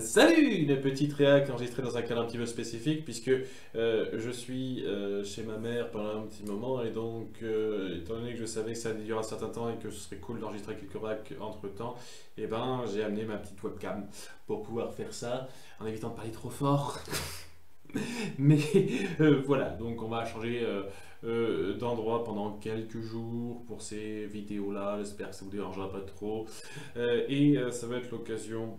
Salut! Une petite réac enregistrée dans un cadre un petit peu spécifique puisque je suis chez ma mère pendant un petit moment et donc étant donné que je savais que ça allait durer un certain temps et que ce serait cool d'enregistrer quelques réacs entre temps, et ben j'ai amené ma petite webcam pour pouvoir faire ça en évitant de parler trop fort. Mais voilà, donc on va changer d'endroit pendant quelques jours pour ces vidéos-là. J'espère que ça vous dérangera pas trop. Ça va être l'occasion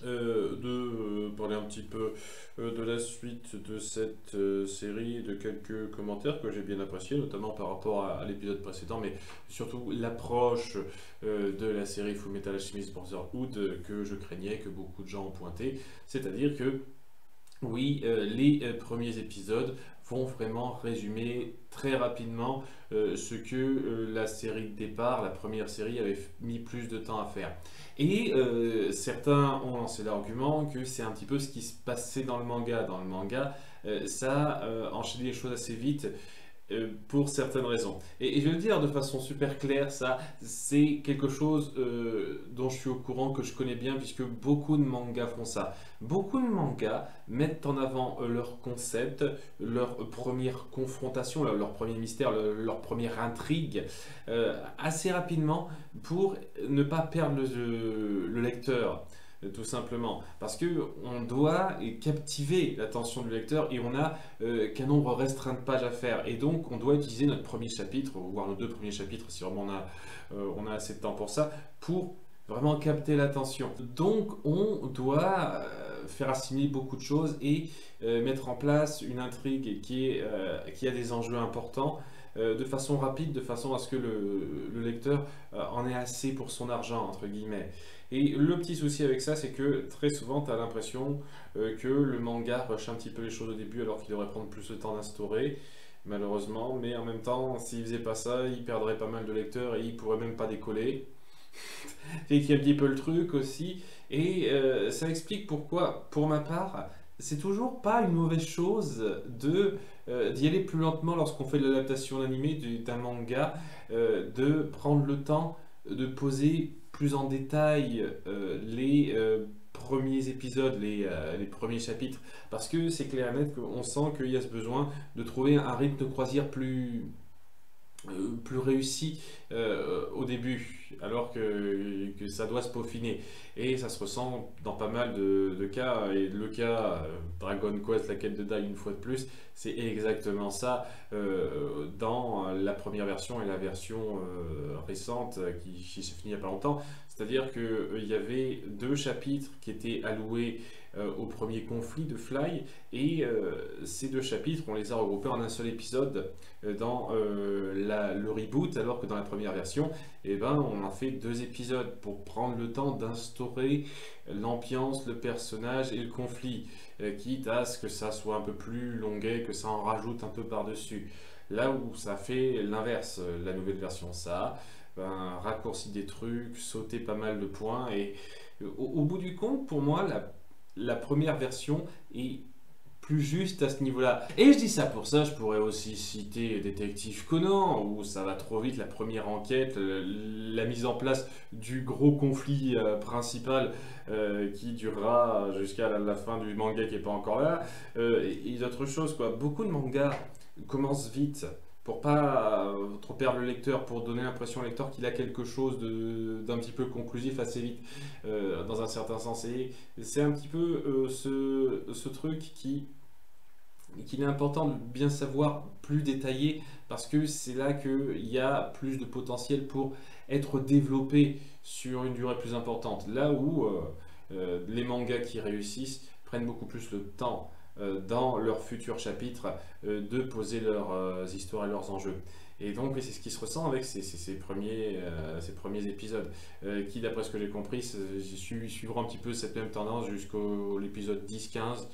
de parler un petit peu de la suite de cette série, de quelques commentaires que j'ai bien appréciés, notamment par rapport à l'épisode précédent, mais surtout l'approche de la série Fullmetal Alchemist Brotherhood que je craignais, que beaucoup de gens ont pointé, c'est-à-dire que oui, les premiers épisodes vont vraiment résumer très rapidement ce que la série de départ, la première série, avait mis plus de temps à faire. Et certains ont lancé l'argument que c'est un petit peu ce qui se passait dans le manga. Dans le manga, ça enchaînait les choses assez vite pour certaines raisons. Et je vais le dire de façon super claire, ça, c'est quelque chose dont je suis au courant, que je connais bien, puisque beaucoup de mangas font ça. Beaucoup de mangas mettent en avant leur concept, leur première confrontation, leur premier mystère, leur première intrigue, assez rapidement pour ne pas perdre le lecteur. Tout simplement, parce que on doit captiver l'attention du lecteur et on a qu'un nombre restreint de pages à faire, et donc on doit utiliser notre premier chapitre, voire nos deux premiers chapitres si vraiment on a assez de temps pour ça, pour vraiment capter l'attention. Donc on doit faire assimiler beaucoup de choses et mettre en place une intrigue qui a des enjeux importants de façon rapide, de façon à ce que le lecteur en ait assez pour son argent, entre guillemets. Et le petit souci avec ça, c'est que très souvent, tu as l'impression que le manga rush un petit peu les choses au début alors qu'il devrait prendre plus de temps d'instaurer, malheureusement. Mais en même temps, s'il faisait pas ça, il perdrait pas mal de lecteurs et il pourrait même pas décoller. C'est qu'il y a un petit peu le truc aussi. Et ça explique pourquoi, pour ma part, c'est toujours pas une mauvaise chose d'y aller plus lentement lorsqu'on fait de l'adaptation animée d'un manga, de prendre le temps de poser plus en détail les premiers épisodes, les premiers chapitres, parce que c'est clair et net qu'on sent qu'il y a ce besoin de trouver un rythme de croisière plus réussi au début, alors que ça doit se peaufiner. Et ça se ressent dans pas mal de cas, et le cas Dragon Quest, la quête de Dai, une fois de plus, c'est exactement ça dans la première version et la version récente qui s'est finie il n'y a pas longtemps. C'est-à-dire qu'il y avait deux chapitres qui étaient alloués au premier conflit de Fly, et ces deux chapitres, on les a regroupés en un seul épisode dans le reboot, alors que dans la première version, eh ben, on a fait deux épisodes pour prendre le temps d'instaurer l'ambiance, le personnage et le conflit, quitte à ce que ça soit un peu plus longuet, que ça en rajoute un peu par-dessus. Là où ça fait l'inverse, la nouvelle version, ça ben, raccourci des trucs, sauté pas mal de points, et au bout du compte, pour moi, la première version est plus juste à ce niveau-là. Et je dis ça pour ça, je pourrais aussi citer Détective Conan, où ça va trop vite, la première enquête, la mise en place du gros conflit principal qui durera jusqu'à la fin du manga qui n'est pas encore là, et d'autres choses, quoi. Beaucoup de mangas commencent vite pour pas trop perdre le lecteur, pour donner l'impression au lecteur qu'il a quelque chose d'un petit peu conclusif assez vite, dans un certain sens. Et c'est un petit peu ce truc qu'il est important de bien savoir, plus détaillé, parce que c'est là qu'il y a plus de potentiel pour être développé sur une durée plus importante. Là où les mangas qui réussissent prennent beaucoup plus le temps dans leurs futurs chapitres de poser leurs histoires et leurs enjeux. Et donc oui, c'est ce qui se ressent avec ces premiers épisodes, qui d'après ce que j'ai compris, suivront un petit peu cette même tendance jusqu'au l'épisode 10-15.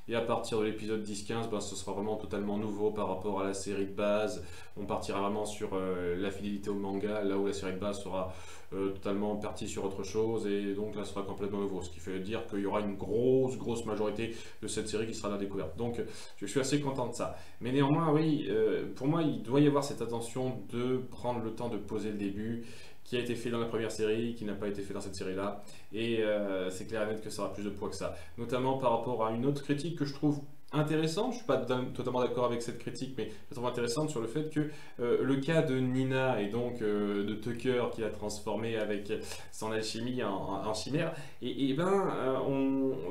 Et à partir de l'épisode 10-15, ben, ce sera vraiment totalement nouveau par rapport à la série de base. On partira vraiment sur la fidélité au manga, là où la série de base sera totalement partie sur autre chose, et donc là, ce sera complètement nouveau. Ce qui fait dire qu'il y aura une grosse majorité de cette série qui sera la découverte. Donc je suis assez content de ça. Mais néanmoins, oui, pour moi, il doit y avoir cette attention de prendre le temps de poser le début qui a été fait dans la première série, qui n'a pas été fait dans cette série-là. Et c'est clair et net que ça aura plus de poids que ça. Notamment par rapport à une autre critique que je trouve intéressante. Je ne suis pas totalement d'accord avec cette critique, mais je trouve intéressante sur le fait que le cas de Nina et donc de Tucker qui l'a transformé avec son alchimie en chimère, et ben,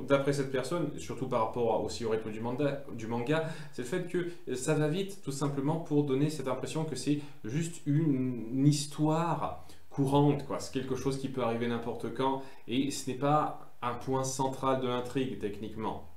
d'après cette personne, surtout par rapport aussi au rythme du manga, c'est le fait que ça va vite tout simplement pour donner cette impression que c'est juste une histoire courante, quoi. C'est quelque chose qui peut arriver n'importe quand et ce n'est pas un point central de l'intrigue techniquement.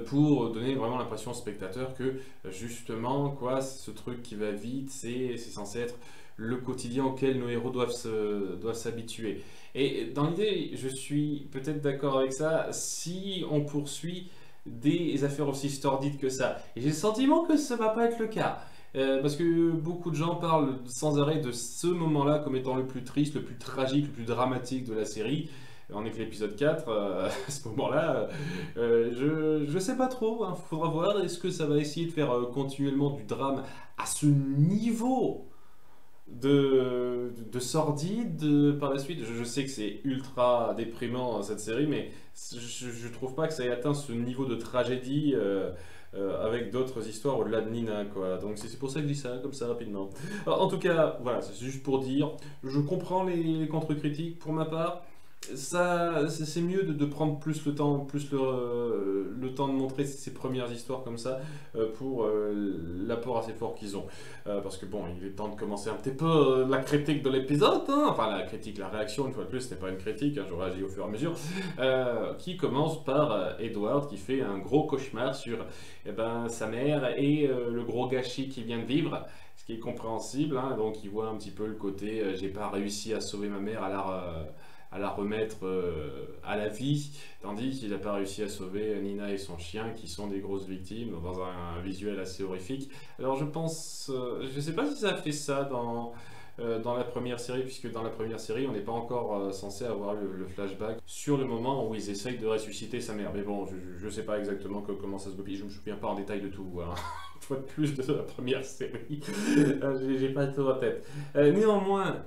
Pour donner vraiment l'impression au spectateur que justement, quoi, ce truc qui va vite, c'est censé être le quotidien auquel nos héros doivent s'habituer. Et dans l'idée, je suis peut-être d'accord avec ça si on poursuit des affaires aussi sordides que ça. Et j'ai le sentiment que ça va pas être le cas. Parce que beaucoup de gens parlent sans arrêt de ce moment-là comme étant le plus triste, le plus tragique, le plus dramatique de la série. On est que l'épisode 4, à ce moment-là, je sais pas trop, il faudra voir, est-ce que ça va essayer de faire continuellement du drame à ce niveau de sordide par la suite. Je sais que c'est ultra déprimant cette série, mais je trouve pas que ça ait atteint ce niveau de tragédie avec d'autres histoires au-delà de Nina, quoi. Donc c'est pour ça que je dis ça, comme ça, rapidement. Alors, en tout cas, voilà, c'est juste pour dire, je comprends les contre-critiques pour ma part. Ça, c'est mieux de prendre plus le temps, le temps de montrer ces premières histoires comme ça pour l'apport assez fort qu'ils ont. Parce que bon, il est temps de commencer un petit peu la critique de l'épisode, hein. Enfin la critique, la réaction, une fois de plus, ce n'est pas une critique, hein, je réagis au fur et à mesure, qui commence par Edward qui fait un gros cauchemar sur sa mère et le gros gâchis qu'il vient de vivre. Ce qui est compréhensible, hein. Donc il voit un petit peu le côté j'ai pas réussi à sauver ma mère à la remettre à la vie, tandis qu'il n'a pas réussi à sauver Nina et son chien, qui sont des grosses victimes, dans un visuel assez horrifique. Alors je pense, je ne sais pas si ça a fait ça dans la première série, puisque dans la première série, on n'est pas encore censé avoir le flashback sur le moment où ils essayent de ressusciter sa mère. Mais bon, je ne sais pas exactement comment ça se goupille, je ne me souviens pas en détail de tout, hein. Une fois de plus de la première série, j'ai pas tout en tête. Néanmoins,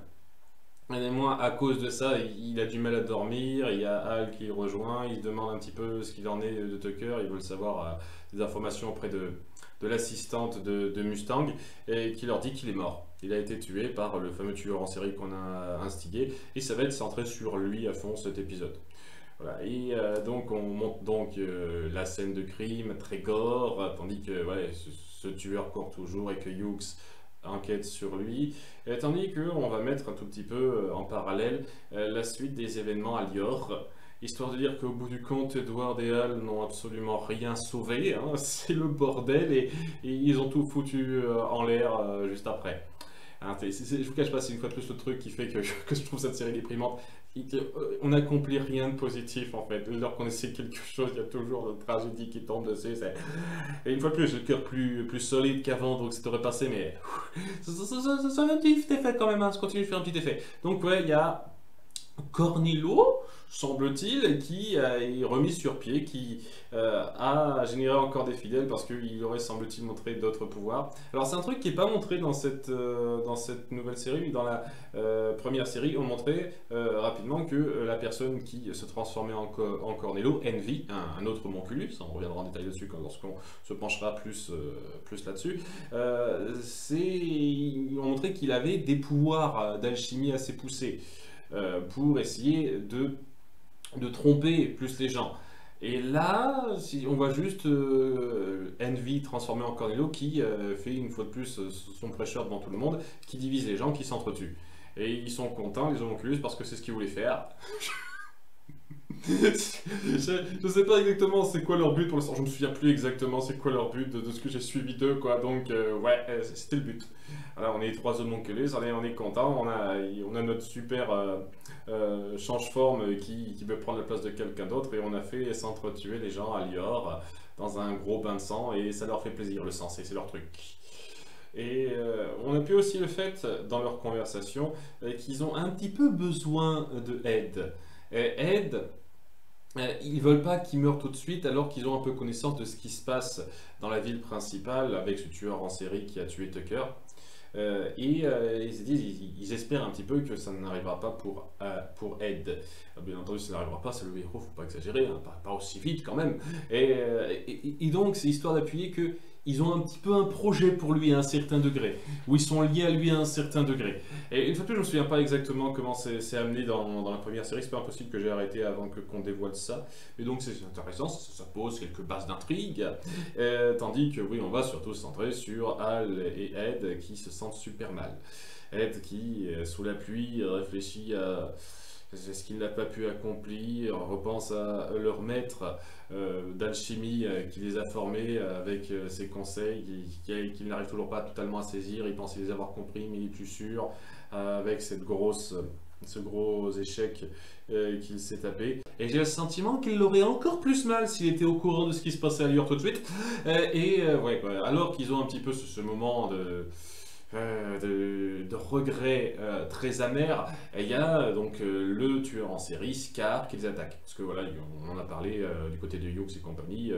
à cause de ça, il a du mal à dormir, il y a Hal qui le rejoint, il se demande un petit peu ce qu'il en est de Tucker, il veut savoir des informations auprès de l'assistante de Mustang, et qui leur dit qu'il est mort. Il a été tué par le fameux tueur en série qu'on a instigé, et ça va être centré sur lui à fond cet épisode. Voilà. Et donc on monte donc la scène de crime, très gore, tandis que ouais, ce tueur court toujours et que Hughes enquête sur lui, tandis qu'on va mettre un tout petit peu en parallèle la suite des événements à Lior, histoire de dire qu'au bout du compte, Edward et Hal n'ont absolument rien sauvé, hein, c'est le bordel et ils ont tout foutu en l'air juste après. Hein, je vous cache pas, c'est une fois de plus le truc qui fait que je trouve cette série déprimante. On n'accomplit rien de positif en fait. Dès qu'on essaie quelque chose, il y a toujours une tragédie qui tombe dessus. Et une fois de plus, j'ai le cœur plus solide qu'avant, donc ça devrait passer, mais ça fait un petit effet quand même, hein, ça continue de faire un petit effet. Donc ouais, il y a Cornello, semble-t-il, qui est remis sur pied, qui a généré encore des fidèles parce qu'il aurait, semble-t-il, montré d'autres pouvoirs. Alors c'est un truc qui n'est pas montré dans cette nouvelle série, mais dans la première série, on montrait rapidement que la personne qui se transformait en Cornello, Envy, un autre Monculus, on reviendra en détail dessus lorsqu'on se penchera plus là-dessus, on montrait qu'il avait des pouvoirs d'alchimie assez poussés. Pour essayer de tromper plus les gens. Et là, si on voit juste Envy transformé en Cornello qui fait une fois de plus son prêcheur devant tout le monde, qui divise les gens, qui s'entretuent. Et ils sont contents, les homonculus, parce que c'est ce qu'ils voulaient faire. Je sais pas exactement c'est quoi leur but pour l'instant, je me souviens plus exactement c'est quoi leur but de ce que j'ai suivi d'eux, quoi. Donc ouais, c'était le but. Voilà, on est 3 homonculus, on est content, on a notre super change-forme qui peut prendre la place de quelqu'un d'autre, et on a fait s'entretuer les gens à Lior dans un gros bain de sang, et ça leur fait plaisir, le sang, c'est leur truc. Et on a pu aussi le fait dans leur conversation qu'ils ont un petit peu besoin de aide. Aide, ils veulent pas qu'il meure tout de suite alors qu'ils ont un peu connaissance de ce qui se passe dans la ville principale avec ce tueur en série qui a tué Tucker. Ils se disent, ils espèrent un petit peu que ça n'arrivera pas pour Ed. Bien entendu, ça n'arrivera pas, c'est le héros, faut pas exagérer, hein, pas aussi vite quand même. Et donc, c'est histoire d'appuyer que ils ont un petit peu un projet pour lui à un certain degré, où ils sont liés à lui à un certain degré. Et une fois de plus, je ne me souviens pas exactement comment c'est amené dans la première série, c'est pas impossible que j'ai arrêté avant qu'on dévoile ça. Et donc c'est intéressant, ça pose quelques bases d'intrigue, tandis que oui, on va surtout se centrer sur Hal et Ed qui se sentent super mal. Ed qui, sous la pluie, réfléchit à ce qu'il n'a pas pu accomplir, repense à leur maître d'alchimie qui les a formés avec ses conseils qu'il n'arrive toujours pas totalement à saisir. Il pense les avoir compris, mais il est plus sûr, avec ce gros échec qu'il s'est tapé. Et j'ai le sentiment qu'il l'aurait encore plus mal s'il était au courant de ce qui se passait ailleurs tout de suite. Ouais, alors qu'ils ont un petit peu ce moment de regrets très amers, il y a donc le tueur en série, Scar, qui les attaque. Parce que voilà, on en a parlé du côté de Hughes et compagnie.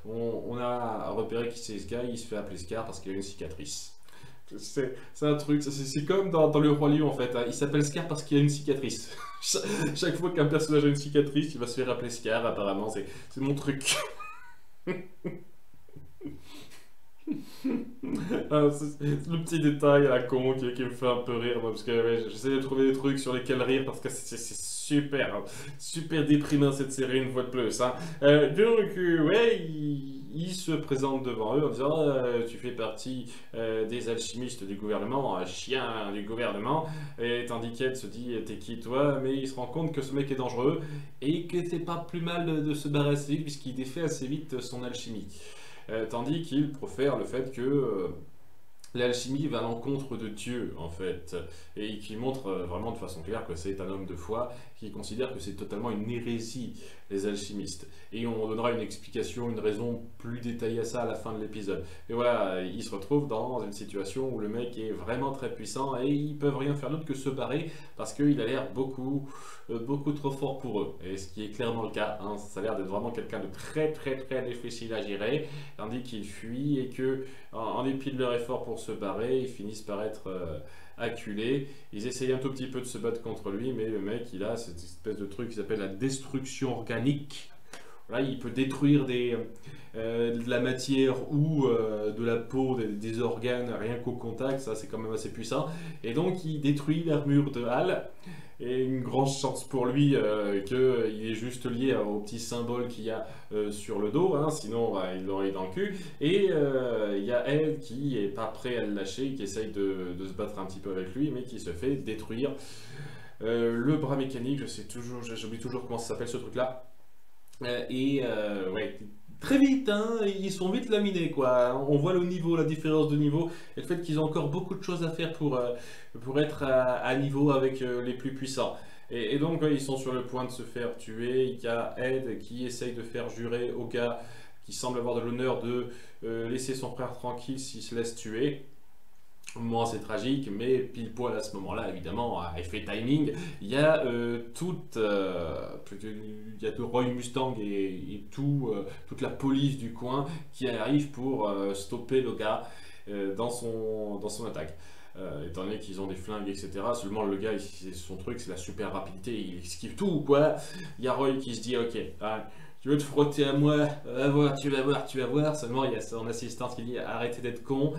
On a repéré qui c'est ce gars, il se fait appeler Scar parce qu'il a une cicatrice. C'est un truc, c'est comme dans Le Roi Lion en fait, hein. Il s'appelle Scar parce qu'il a une cicatrice. Chaque fois qu'un personnage a une cicatrice, il va se faire appeler Scar, apparemment, c'est mon truc. C'est le petit détail à la con qui me fait un peu rire, moi, parce que ouais, j'essaie de trouver des trucs sur lesquels rire parce que c'est super déprimant cette série une fois de plus, hein. Ouais, il se présente devant eux en disant tu fais partie des alchimistes du gouvernement, chien du gouvernement, et tandis qu'elle se dit t'es qui toi, mais il se rend compte que ce mec est dangereux et que c'est pas plus mal de se barrer assez vite puisqu'il défait assez vite son alchimie. Tandis qu'il profère le fait que l'alchimie va à l'encontre de Dieu, en fait, et qui montre vraiment de façon claire que c'est un homme de foi qui considère que c'est totalement une hérésie, les alchimistes. Et on donnera une explication, une raison plus détaillée à ça à la fin de l'épisode. Et voilà, il se retrouve dans une situation où le mec est vraiment très puissant et ils peuvent rien faire d'autre que se barrer parce qu'il a l'air beaucoup trop fort pour eux. Et ce qui est clairement le cas, hein, ça a l'air d'être vraiment quelqu'un de très difficile à gérer, tandis qu'il fuit et que, en dépit de leur effort pour se barrer, ils finissent par être acculés. Ils essayent un tout petit peu de se battre contre lui, mais le mec, il a cette espèce de truc qui s'appelle la destruction organique. Voilà, il peut détruire de la matière ou de la peau, des organes, rien qu'au contact, ça c'est quand même assez puissant. Et donc il détruit l'armure de Hal. Et une grande chance pour lui qu'il est juste lié au petit symbole qu'il y a sur le dos, hein, sinon il l'aurait dans le cul. Et il y a Ed qui est pas prêt à le lâcher, qui essaye de se battre un petit peu avec lui, mais qui se fait détruire. Le bras mécanique, j'oublie toujours comment ça s'appelle ce truc-là. Ouais, très vite, hein, ils sont vite laminés, quoi. On voit le niveau, la différence de niveau, et le fait qu'ils ont encore beaucoup de choses à faire pour être à niveau avec les plus puissants. Et donc, ils sont sur le point de se faire tuer. Il y a Ed qui essaye de faire jurer au gars qui semble avoir de l'honneur de laisser son frère tranquille s'il se laisse tuer. Moi, c'est tragique, mais pile poil à ce moment-là, évidemment, à effet timing, il y a il y a Roy Mustang et toute la police du coin qui arrive pour stopper le gars dans son attaque. Étant donné qu'ils ont des flingues, etc. Seulement le gars, son truc, c'est la super rapidité, il esquive tout, quoi. Il y a Roy qui se dit, ok, tu veux te frotter à moi, tu vas voir. Seulement, il y a son assistante qui dit, arrêtez d'être con.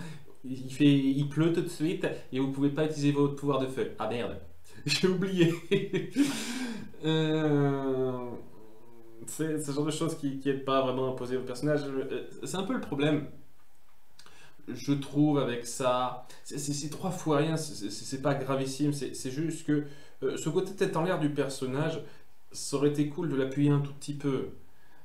Il pleut tout de suite et vous pouvez pas utiliser votre pouvoir de feu. Ah merde, j'ai oublié. C'est ce genre de choses qui n'aident pas vraiment à poser au personnage. C'est un peu le problème, je trouve, avec ça. C'est 3 fois rien, c'est pas gravissime, c'est juste que ce côté tête en l'air du personnage, ça aurait été cool de l'appuyer un tout petit peu.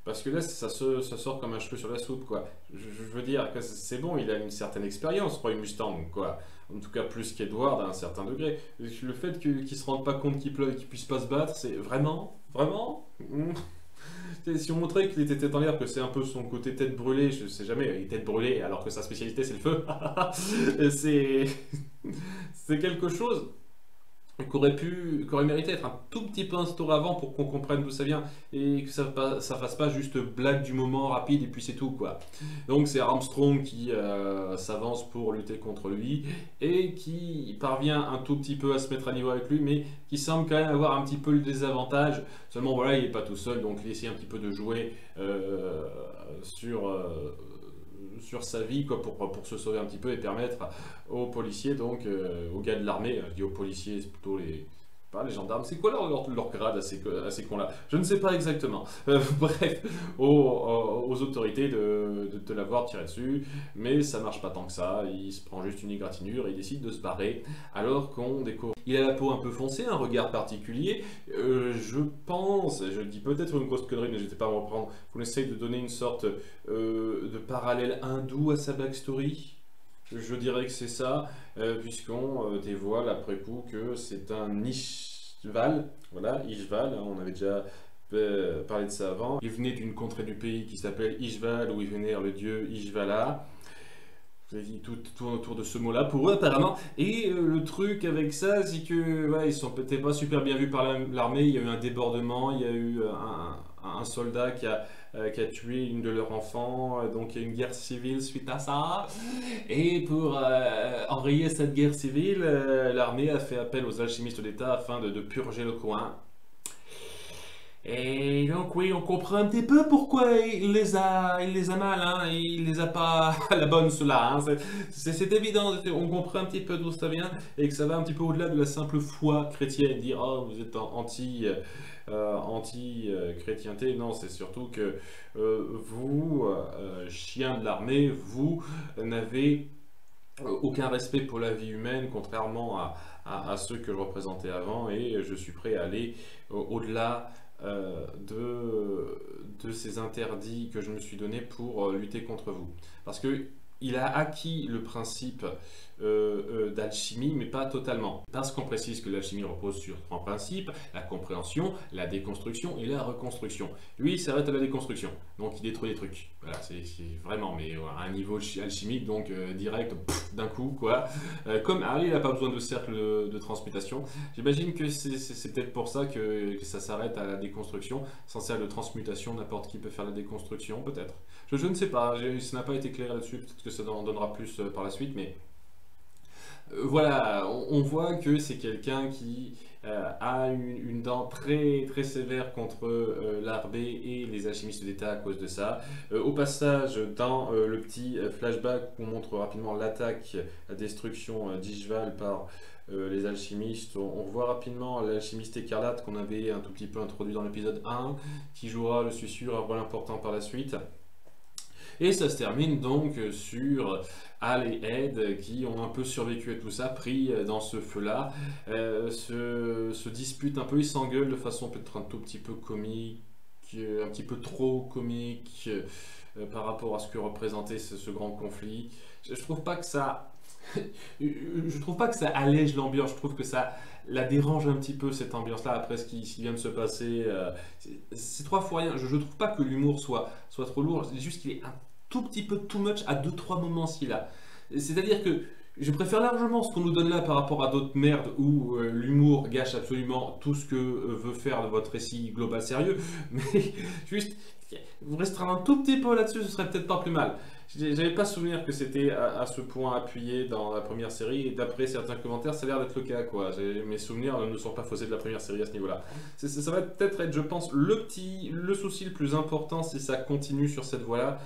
Parce que là, ça sort comme un cheveu sur la soupe, quoi. Je veux dire que c'est bon, il a une certaine expérience, Roy Mustang, quoi. En tout cas, plus qu'Edward à un certain degré. Le fait qu'il se rende pas compte qu'il pleuve et qu'il puisse pas se battre, c'est vraiment Si on montrait qu'il était tête en l'air, que c'est un peu son côté tête brûlée, je sais jamais, il est tête brûlée alors que sa spécialité c'est le feu. C'est quelque chose. qu'aurait mérité d'être un tout petit peu instauré avant pour qu'on comprenne d'où ça vient et que ça fasse pas juste blague du moment rapide et puis c'est tout quoi. Donc c'est Armstrong qui s'avance pour lutter contre lui et qui parvient un tout petit peu à se mettre à niveau avec lui, mais qui semble quand même avoir un petit peu le désavantage. Seulement voilà, il est pas tout seul, donc il essaie un petit peu de jouer sur sur sa vie quoi, pour se sauver un petit peu et permettre aux policiers, donc aux gars de l'armée, je dis aux policiers, c'est plutôt pas les gendarmes, c'est quoi leur grade à ces cons-là? Je ne sais pas exactement. Bref, aux autorités de l'avoir tiré dessus, mais ça marche pas tant que ça, il se prend juste une égratignure et il décide de se barrer, alors qu'on découvre. Il a la peau un peu foncée, un regard particulier, je pense, je dis peut-être une grosse connerie, n'hésitez pas à me reprendre, qu'on essaye de donner une sorte de parallèle hindou à sa backstory. Je dirais que c'est ça, puisqu'on dévoile après coup que c'est un Ishval, voilà, Ishval, hein, on avait déjà parlé de ça avant. Il venait d'une contrée du pays qui s'appelle Ishval, où il vénère le dieu Ishvala. Tout tourne autour de ce mot-là pour eux apparemment. Et le truc avec ça, c'est que ouais, ils sont peut-être pas super bien vus par l'armée. Il y a eu un débordement, il y a eu un soldat qui a tué une de leurs enfants. Donc il y a eu une guerre civile suite à ça. Et pour enrayer cette guerre civile, l'armée a fait appel aux alchimistes d'État afin de purger le coin. Et donc oui, on comprend un petit peu pourquoi il les a mal, hein. Il les a pas à la bonne cela, hein. C'est évident, on comprend un petit peu d'où ça vient et que ça va un petit peu au-delà de la simple foi chrétienne, dire oh vous êtes anti-chrétienté. Non, c'est surtout que vous, chiens de l'armée, vous n'avez aucun respect pour la vie humaine, contrairement à ceux que je représentais avant, et je suis prêt à aller au-delà de ces interdits que je me suis donné pour lutter contre vous. Parce que il a acquis le principe d'alchimie, mais pas totalement. Parce qu'on précise que l'alchimie repose sur trois principes, la compréhension, la déconstruction et la reconstruction. Lui, il s'arrête à la déconstruction, donc il détruit les trucs. Voilà, c'est vraiment, mais à un niveau alchimique, donc direct, d'un coup, quoi. Comme Harry, il n'a pas besoin de cercle de transmutation. J'imagine que c'est peut-être pour ça que ça s'arrête à la déconstruction. Sans cercle de transmutation, n'importe qui peut faire la déconstruction, peut-être. Je ne sais pas, ça n'a pas été clair là-dessus, peut-être que ça en donnera plus par la suite, mais voilà, on voit que c'est quelqu'un qui a une dent très, très sévère contre l'armée et les alchimistes d'État à cause de ça. Au passage, dans le petit flashback, on montre rapidement l'attaque, la destruction d'Ishval par les alchimistes. On voit rapidement l'alchimiste écarlate qu'on avait un tout petit peu introduit dans l'épisode 1, qui jouera, je suis sûr, un rôle important par la suite. Et ça se termine donc sur Hal et Ed qui ont un peu survécu à tout ça, pris dans ce feu-là, se disputent un peu, ils s'engueulent de façon peut-être un tout petit peu comique, un petit peu trop comique par rapport à ce que représentait ce grand conflit. Je trouve pas que ça... je trouve pas que ça allège l'ambiance, je trouve que ça la dérange un petit peu cette ambiance-là après ce qui vient de se passer. C'est trois fois rien. Je trouve pas que l'humour soit trop lourd, c'est juste qu'il est un tout petit peu too much à 2-3 moments s'il a. C'est-à-dire que je préfère largement ce qu'on nous donne là par rapport à d'autres merdes où l'humour gâche absolument tout ce que veut faire de votre récit global sérieux, mais juste vous restreindre un tout petit peu là-dessus, ce serait peut-être pas plus mal. J'avais pas souvenir que c'était à ce point appuyé dans la première série, et d'après certains commentaires, ça a l'air d'être le cas, quoi. Mes souvenirs ne sont pas faussés de la première série à ce niveau-là. Ça va peut-être être, je pense, le souci le plus important si ça continue sur cette voie-là,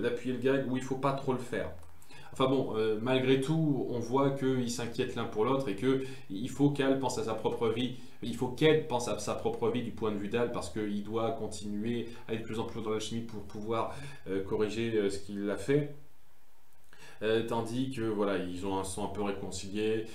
d'appuyer le gag où il faut pas trop le faire. Enfin bon, malgré tout, on voit qu'ils s'inquiètent l'un pour l'autre et qu'il faut qu'Hal pense à sa propre vie. Il faut qu'Ed pense à sa propre vie du point de vue d'Hal parce qu'il doit continuer à aller de plus en plus dans la chimie pour pouvoir corriger ce qu'il a fait. Tandis que voilà, ils sont un peu réconciliés.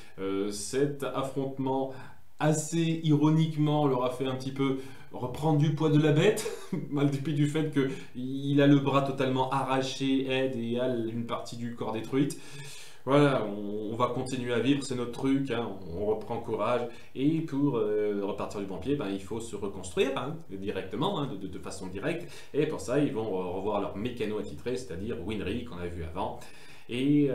Cet affrontement assez ironiquement leur a fait un petit peu reprendre du poids de la bête, malgré du fait qu'il a le bras totalement arraché, Ed, et Hal une partie du corps détruite. Voilà, on va continuer à vivre, c'est notre truc, hein, on reprend courage, et pour repartir du bon pied, ben, il faut se reconstruire hein, directement, hein, de façon directe, et pour ça ils vont revoir leur mécano attitré, c'est-à-dire Winry qu'on a vu avant. Et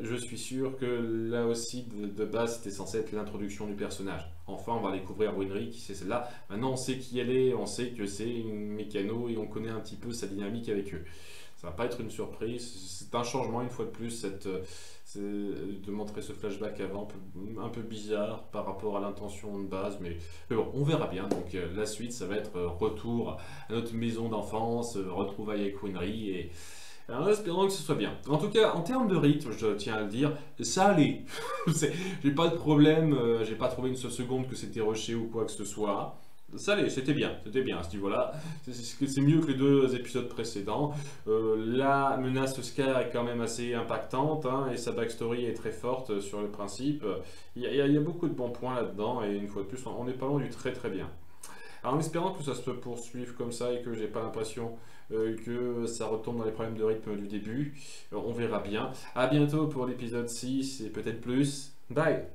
je suis sûr que là aussi, de base, c'était censé être l'introduction du personnage. Enfin, on va découvrir Winry, qui c'est celle-là. Maintenant, on sait qui elle est, on sait que c'est une mécano et on connaît un petit peu sa dynamique avec eux. Ça va pas être une surprise, c'est un changement une fois de plus, de montrer ce flashback avant, un peu bizarre par rapport à l'intention de base, mais bon, on verra bien. Donc la suite, ça va être retour à notre maison d'enfance, retrouvailles avec Winry, et en espérant que ce soit bien. En tout cas, en termes de rythme, je tiens à le dire, ça allait. J'ai pas de problème, j'ai pas trouvé une seule seconde que c'était rushé ou quoi que ce soit. Ça allait, c'était bien à ce niveau-là. C'est mieux que les 2 épisodes précédents. La menace Scar est quand même assez impactante, hein, et sa backstory est très forte sur le principe. Il y a beaucoup de bons points là-dedans, et une fois de plus, on n'est pas loin du très très bien. Alors en espérant que ça se poursuive comme ça et que j'ai pas l'impression que ça retombe dans les problèmes de rythme du début, on verra bien. A bientôt pour l'épisode 6 et peut-être plus. Bye!